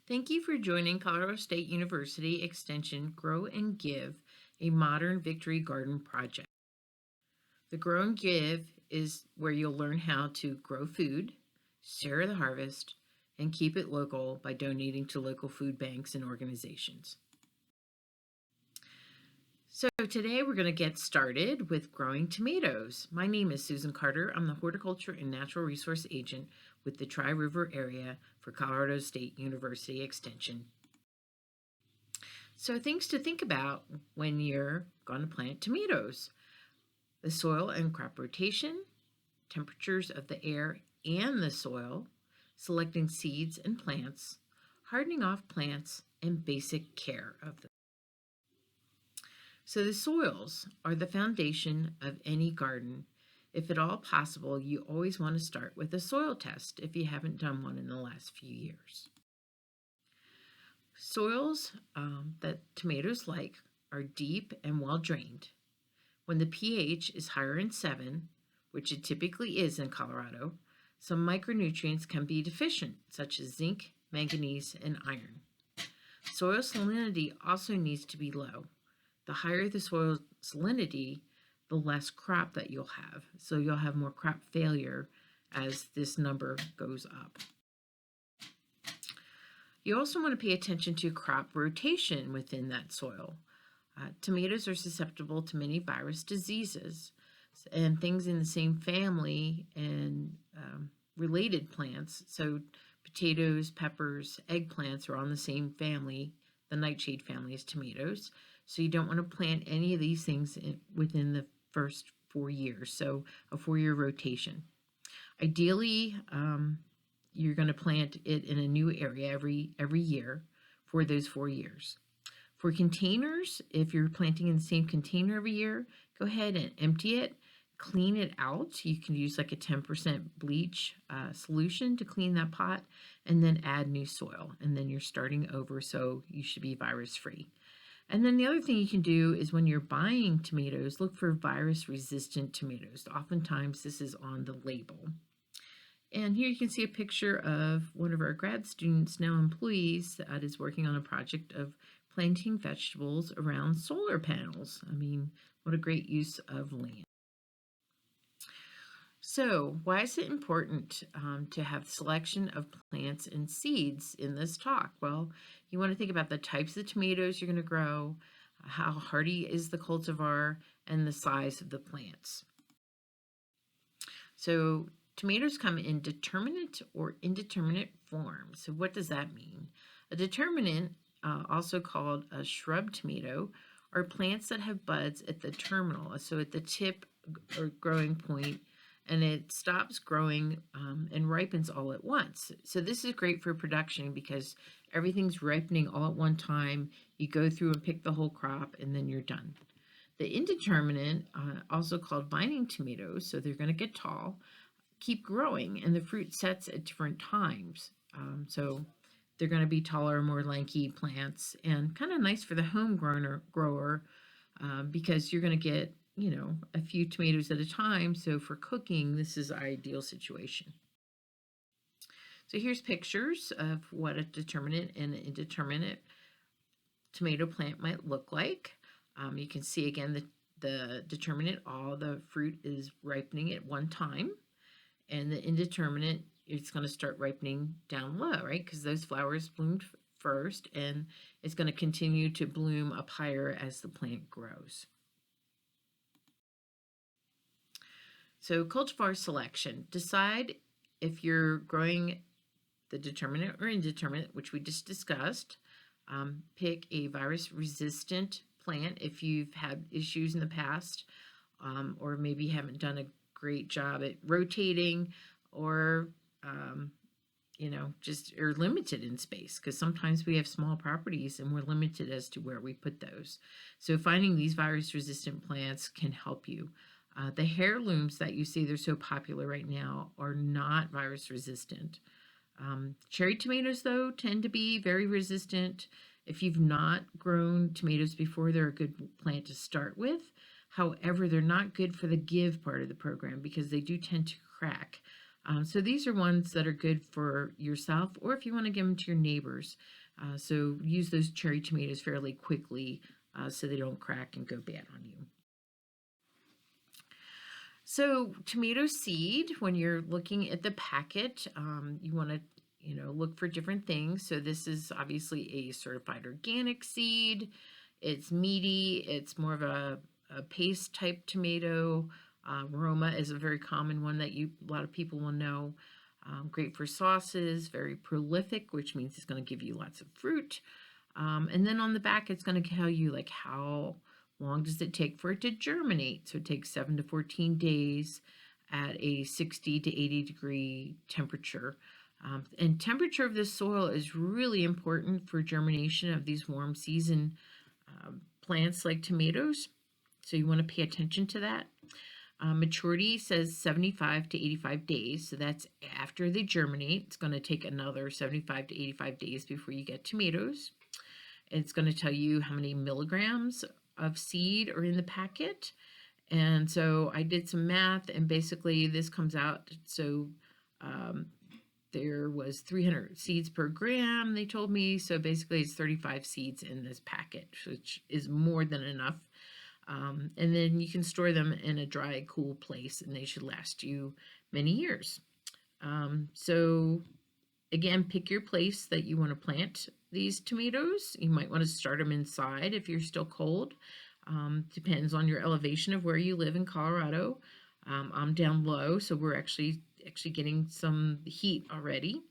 Thank you for joining Colorado State University Extension Grow and Give, a modern victory garden project. The Grow and Give is where you'll learn how to grow food, share the harvest, and keep it local by donating to local food banks and organizations. So today we're going to get started with growing tomatoes. My name is Susan Carter. I'm the Horticulture and Natural Resource Agent with the Tri-River area for Colorado State University Extension. So things to think about when you're going to plant tomatoes: the soil and crop rotation, temperatures of the air and the soil, selecting seeds and plants, hardening off plants, and basic care of them. So the soils are the foundation of any garden. If at all possible, you always want to start with a soil test if you haven't done one in the last few years. Soils that tomatoes like are deep and well drained. When the pH is higher than 7, which it typically is in Colorado, some micronutrients can be deficient, such as zinc, manganese, and iron. Soil salinity also needs to be low. The higher the soil salinity, the less crop that you'll have. So you'll have more crop failure as this number goes up. You also want to pay attention to crop rotation within that soil. Tomatoes are susceptible to many virus diseases, and things in the same family and related plants. So potatoes, peppers, eggplants are on the same family, the nightshade family, as tomatoes. So you don't want to plant any of these things within the first 4 years. So a 4-year rotation. Ideally, you're going to plant it in a new area every year for those 4 years. For containers, if you're planting in the same container every year, go ahead and empty it, clean it out. You can use like a 10% bleach solution to clean that pot, and then add new soil. And then you're starting over, so you should be virus-free. And then the other thing you can do is when you're buying tomatoes, look for virus-resistant tomatoes. Oftentimes this is on the label. And here you can see a picture of one of our grad students, now employees, that is working on a project of planting vegetables around solar panels. I mean, what a great use of land. So why is it important to have selection of plants and seeds in this talk? Well, you want to think about the types of tomatoes you're going to grow, how hardy is the cultivar, and the size of the plants. So tomatoes come in determinate or indeterminate forms. So what does that mean? A determinate, also called a shrub tomato, are plants that have buds at the terminal, so at the tip or growing point, and it stops growing and ripens all at once. So this is great for production because everything's ripening all at one time. You go through and pick the whole crop, and then you're done. The indeterminate, also called vining tomatoes, so they're going to get tall, keep growing, and the fruit sets at different times. So they're going to be taller, more lanky plants, and kind of nice for the home grower because you're going to get a few tomatoes at a time. So for cooking, this is an ideal situation. So here's pictures of what a determinate and an indeterminate tomato plant might look like. You can see again the determinate, all the fruit is ripening at one time, and the indeterminate, it's going to start ripening down low, right? Because those flowers bloomed first, and it's going to continue to bloom up higher as the plant grows. So cultivar selection. Decide if you're growing the determinate or indeterminate, which we just discussed. Pick a virus-resistant plant if you've had issues in the past, or maybe you haven't done a great job at rotating, or just are limited in space, because sometimes we have small properties and we're limited as to where we put those. So finding these virus-resistant plants can help you. The heirlooms that you see, they're so popular right now, are not virus resistant. Cherry tomatoes, though, tend to be very resistant. If you've not grown tomatoes before, they're a good plant to start with. However, they're not good for the give part of the program because they do tend to crack. So these are ones that are good for yourself, or if you want to give them to your neighbors. So use those cherry tomatoes fairly quickly so they don't crack and go bad on you. So tomato seed, when you're looking at the packet, you want to look for different things. So this is obviously a certified organic seed. It's meaty. It's more of a paste type tomato. Roma is a very common one that a lot of people will know. Great for sauces, very prolific, which means it's going to give you lots of fruit. And then on the back, it's going to tell you like how long does it take for it to germinate. So it takes 7 to 14 days at a 60 to 80 degree temperature. And temperature of the soil is really important for germination of these warm season plants like tomatoes. So you want to pay attention to that. Maturity says 75 to 85 days. So that's after they germinate. It's going to take another 75 to 85 days before you get tomatoes. It's going to tell you how many milligrams of seed are in the packet. And so I did some math, and basically this comes out. So there was 300 seeds per gram, they told me. So basically it's 35 seeds in this packet, which is more than enough. And then you can store them in a dry, cool place, and they should last you many years. So again, pick your place that you want to plant these tomatoes. You might want to start them inside if you're still cold. Depends on your elevation of where you live in Colorado. I'm down low, so we're actually getting some heat already.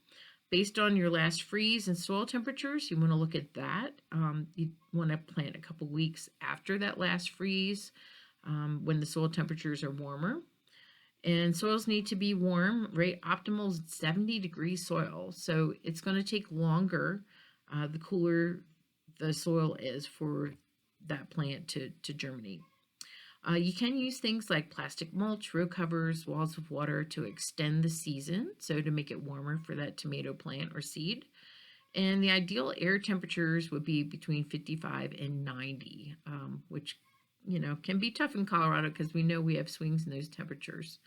Based on your last freeze and soil temperatures, you want to look at that. You want to plant a couple weeks after that last freeze when the soil temperatures are warmer. And soils need to be warm, right? Optimal 70-degree soil. So it's going to take longer the cooler the soil is for that plant to germinate. You can use things like plastic mulch, row covers, walls of water to extend the season, so to make it warmer for that tomato plant or seed. And the ideal air temperatures would be between 55 and 90, which can be tough in Colorado because we know we have swings in those temperatures.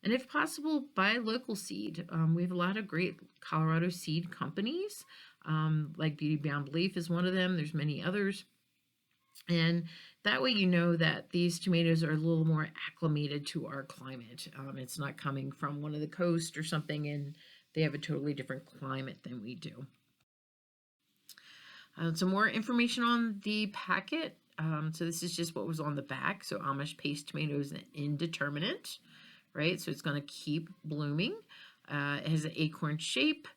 And if possible, buy local seed. We have a lot of great Colorado seed companies, like Beauty Beyond Belief is one of them. There's many others. And that way you know that these tomatoes are a little more acclimated to our climate. It's not coming from one of the coast or something, and they have a totally different climate than we do. Some more information on the packet. So this is just what was on the back. So Amish paste tomatoes indeterminate, right? So it's going to keep blooming. It has an acorn shape.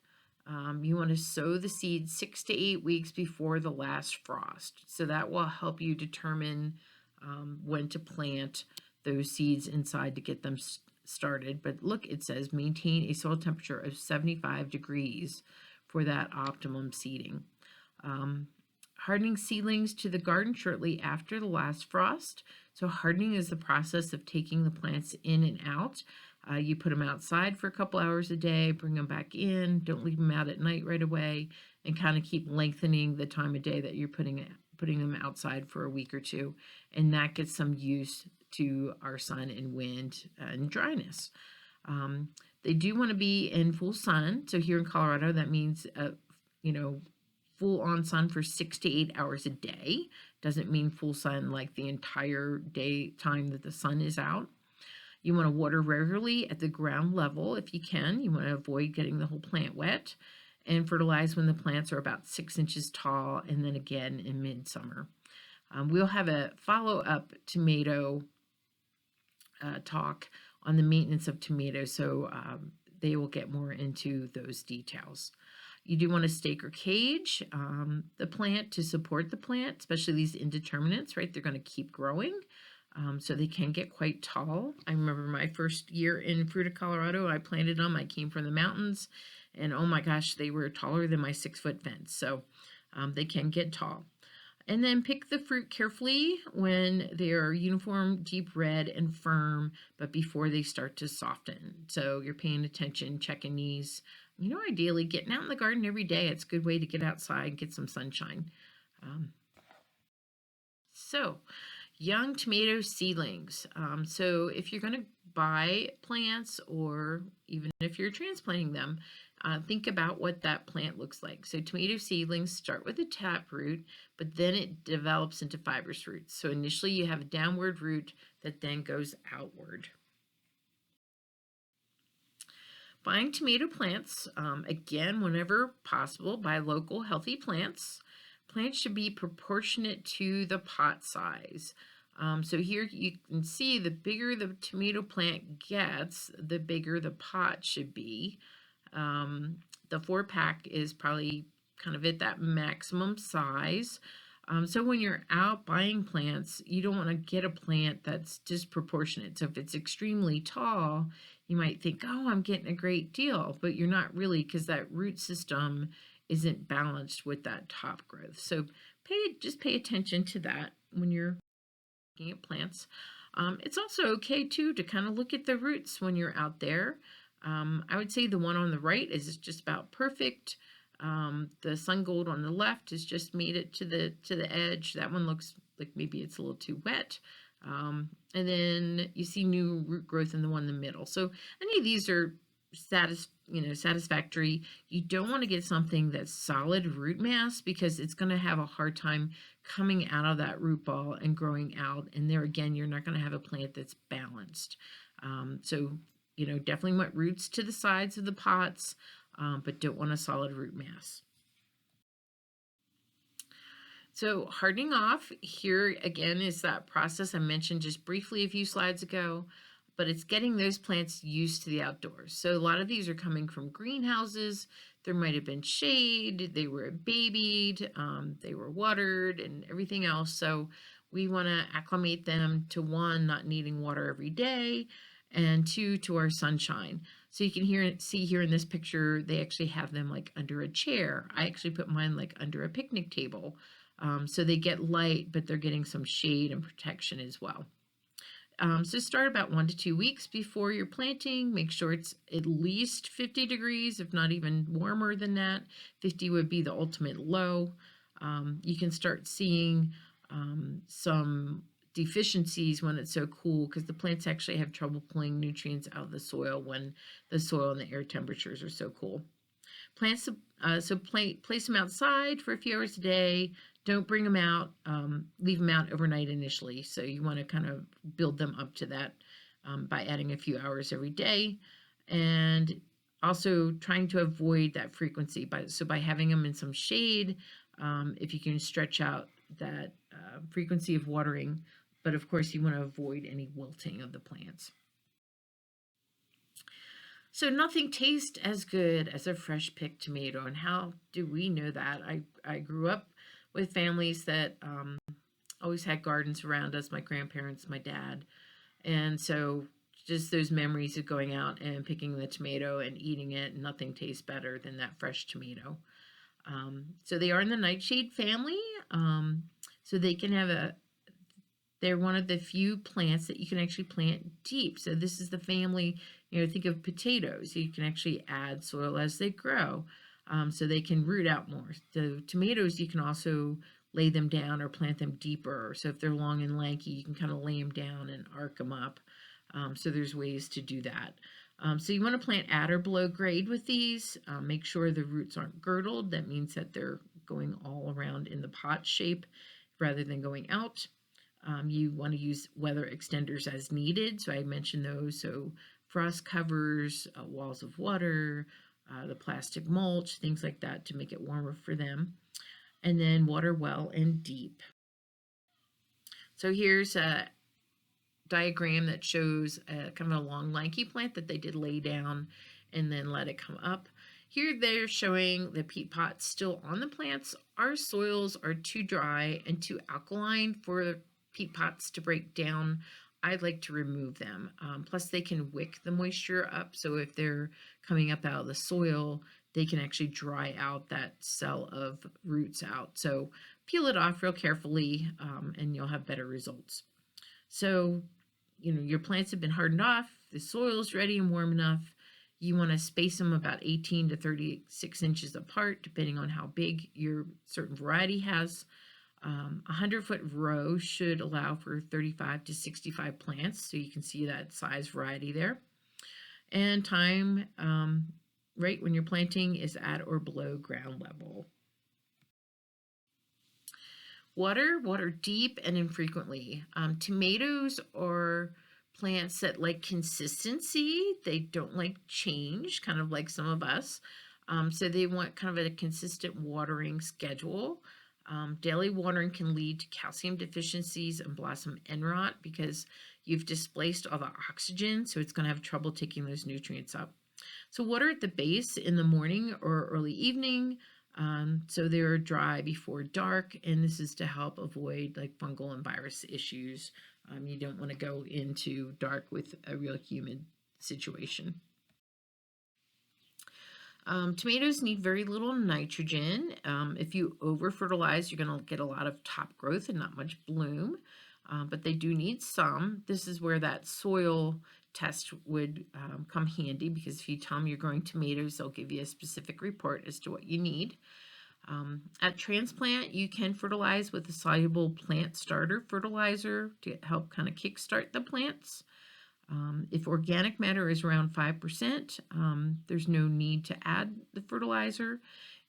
You want to sow the seed 6 to 8 weeks before the last frost. So that will help you determine when to plant those seeds inside to get them started. But look, it says maintain a soil temperature of 75 degrees for that optimum seeding. Hardening seedlings to the garden shortly after the last frost. So hardening is the process of taking the plants in and out. You put them outside for a couple hours a day, bring them back in, don't leave them out at night right away, and kind of keep lengthening the time of day that you're putting them outside for a week or two. And that gets some use to our sun and wind and dryness. They do want to be in full sun. So here in Colorado, that means, full on sun for 6 to 8 hours a day. Doesn't mean full sun like the entire day time that the sun is out. You want to water regularly at the ground level if you can. You want to avoid getting the whole plant wet, and fertilize when the plants are about 6 inches tall, and then again in midsummer. We'll have a follow-up tomato talk on the maintenance of tomatoes, so they will get more into those details. You do want to stake or cage the plant to support the plant, especially these indeterminates, right? They're going to keep growing. So they can get quite tall. I remember my first year in Fruita, Colorado, I planted them. I came from the mountains, and oh my gosh, they were taller than my 6-foot fence. So they can get tall. And then pick the fruit carefully when they are uniform, deep red, and firm, but before they start to soften. So you're paying attention, checking these. Ideally, getting out in the garden every day. It's a good way to get outside and get some sunshine. So young tomato seedlings. So if you're going to buy plants, or even if you're transplanting them, think about what that plant looks like. So tomato seedlings start with a tap root, but then it develops into fibrous roots. So initially you have a downward root that then goes outward. Buying tomato plants, again, whenever possible, buy local healthy plants. Plants should be proportionate to the pot size. So here you can see the bigger the tomato plant gets, the bigger the pot should be. The 4-pack is probably kind of at that maximum size. So when you're out buying plants, you don't want to get a plant that's disproportionate. So if it's extremely tall, you might think, oh, I'm getting a great deal, but you're not really, because that root system isn't balanced with that top growth. So just pay attention to that when you're looking at plants. It's also okay too to kind of look at the roots when you're out there. I would say the one on the right is just about perfect. The sun gold on the left has just made it to the edge. That one looks like maybe it's a little too wet. And then you see new root growth in the one in the middle. So any of these are satisfactory. You don't want to get something that's solid root mass, because it's going to have a hard time coming out of that root ball and growing out. And there again, you're not going to have a plant that's balanced. So definitely want roots to the sides of the pots, but don't want a solid root mass. So hardening off, here again is that process I mentioned just briefly a few slides ago, but it's getting those plants used to the outdoors. So a lot of these are coming from greenhouses. There might have been shade, they were babied, they were watered and everything else. So we want to acclimate them to, one, not needing water every day, and two, to our sunshine. So you can see here in this picture, they actually have them like under a chair. I actually put mine like under a picnic table. So they get light, but they're getting some shade and protection as well. So start about 1 to 2 weeks before you're planting. Make sure it's at least 50 degrees, if not even warmer than that. 50 would be the ultimate low. You can start seeing some deficiencies when it's so cool, because the plants actually have trouble pulling nutrients out of the soil when the soil and the air temperatures are so cool. Plants, place them outside for a few hours a day. Don't bring them out, leave them out overnight initially. So you want to kind of build them up to that by adding a few hours every day, and also trying to avoid that frequency. By having them in some shade, if you can stretch out that frequency of watering, but of course you want to avoid any wilting of the plants. So nothing tastes as good as a fresh picked tomato. And how do we know that? I grew up with families that always had gardens around us, my grandparents, my dad. And so just those memories of going out and picking the tomato and eating it, nothing tastes better than that fresh tomato. So they are in the nightshade family. So they can have they're one of the few plants that you can actually plant deep. So this is the family, think of potatoes. You can actually add soil as they grow, so they can root out more. The tomatoes, you can also lay them down or plant them deeper. So if they're long and lanky, you can kind of lay them down and arc them up. So there's ways to do that. So you want to plant at or below grade with these. Make sure the roots aren't girdled. That means that they're going all around in the pot shape rather than going out. You want to use weather extenders as needed. So I mentioned those. So frost covers, walls of water, the plastic mulch, things like that to make it warmer for them. And then water well and deep. So here's a diagram that shows kind of a long lanky plant that they did lay down and then let it come up. Here they're showing the peat pots still on the plants. Our soils are too dry and too alkaline for peat pots to break down. I'd like to remove them. Plus they can wick the moisture up. So if they're coming up out of the soil, they can actually dry out that cell of roots out. So peel it off real carefully, and you'll have better results. So, your plants have been hardened off, the soil's ready and warm enough. You want to space them about 18 to 36 inches apart, depending on how big your certain variety has. A 100-foot row should allow for 35 to 65 plants, so you can see that size variety there. And time, right when you're planting, is at or below ground level. Water deep and infrequently. Tomatoes are plants that like consistency. They don't like change, kind of like some of us. So they want kind of a consistent watering schedule. Daily watering can lead to calcium deficiencies and blossom end rot because you've displaced all the oxygen, so it's going to have trouble taking those nutrients up. So water at the base in the morning or early evening, so they're dry before dark, and this is to help avoid like fungal and virus issues. You don't want to go into dark with a real humid situation. Tomatoes need very little nitrogen. If you over fertilize, you're going to get a lot of top growth and not much bloom, but they do need some. This is where that soil test would come handy, because if you tell them you're growing tomatoes, they'll give you a specific report as to what you need. At transplant, you can fertilize with a soluble plant starter fertilizer to help kind of kickstart the plants. If organic matter is around 5%, there's no need to add the fertilizer.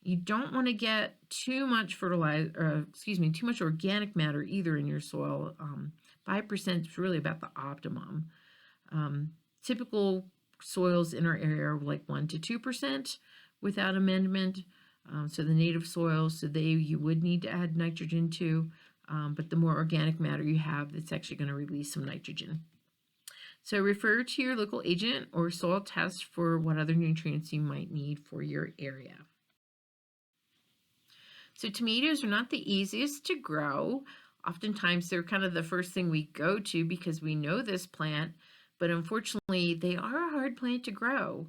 You don't want to get too much too much organic matter either in your soil. 5% is really about the optimum. Typical soils in our area are like 1 to 2% without amendment. So the native soils, you would need to add nitrogen to, but the more organic matter you have, it's actually going to release some nitrogen. So refer to your local agent or soil test for what other nutrients you might need for your area. So tomatoes are not the easiest to grow. Oftentimes they're kind of the first thing we go to because we know this plant, but unfortunately they are a hard plant to grow.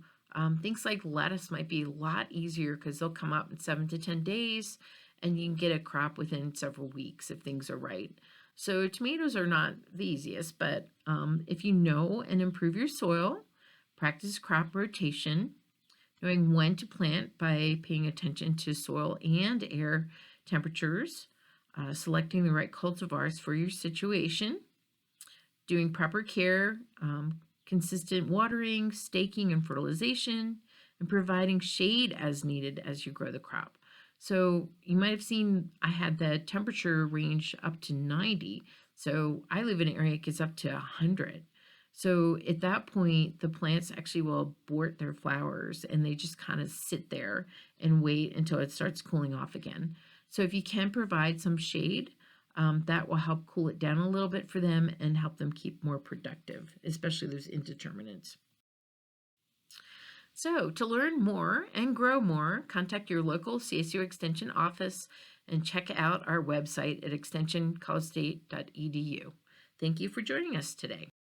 Things like lettuce might be a lot easier because they'll come up in 7 to 10 days, and you can get a crop within several weeks if things are right. So tomatoes are not the easiest, but if you know and improve your soil, practice crop rotation, knowing when to plant by paying attention to soil and air temperatures, selecting the right cultivars for your situation, doing proper care, consistent watering, staking, and fertilization, and providing shade as needed as you grow the crop. So you might have seen I had the temperature range up to 90. So I live in an area that gets up to 100. So at that point, the plants actually will abort their flowers, and they just kind of sit there and wait until it starts cooling off again. So if you can provide some shade, that will help cool it down a little bit for them and help them keep more productive, especially those indeterminates. So to learn more and grow more, contact your local CSU Extension office and check out our website at extensioncollegestate.edu. Thank you for joining us today.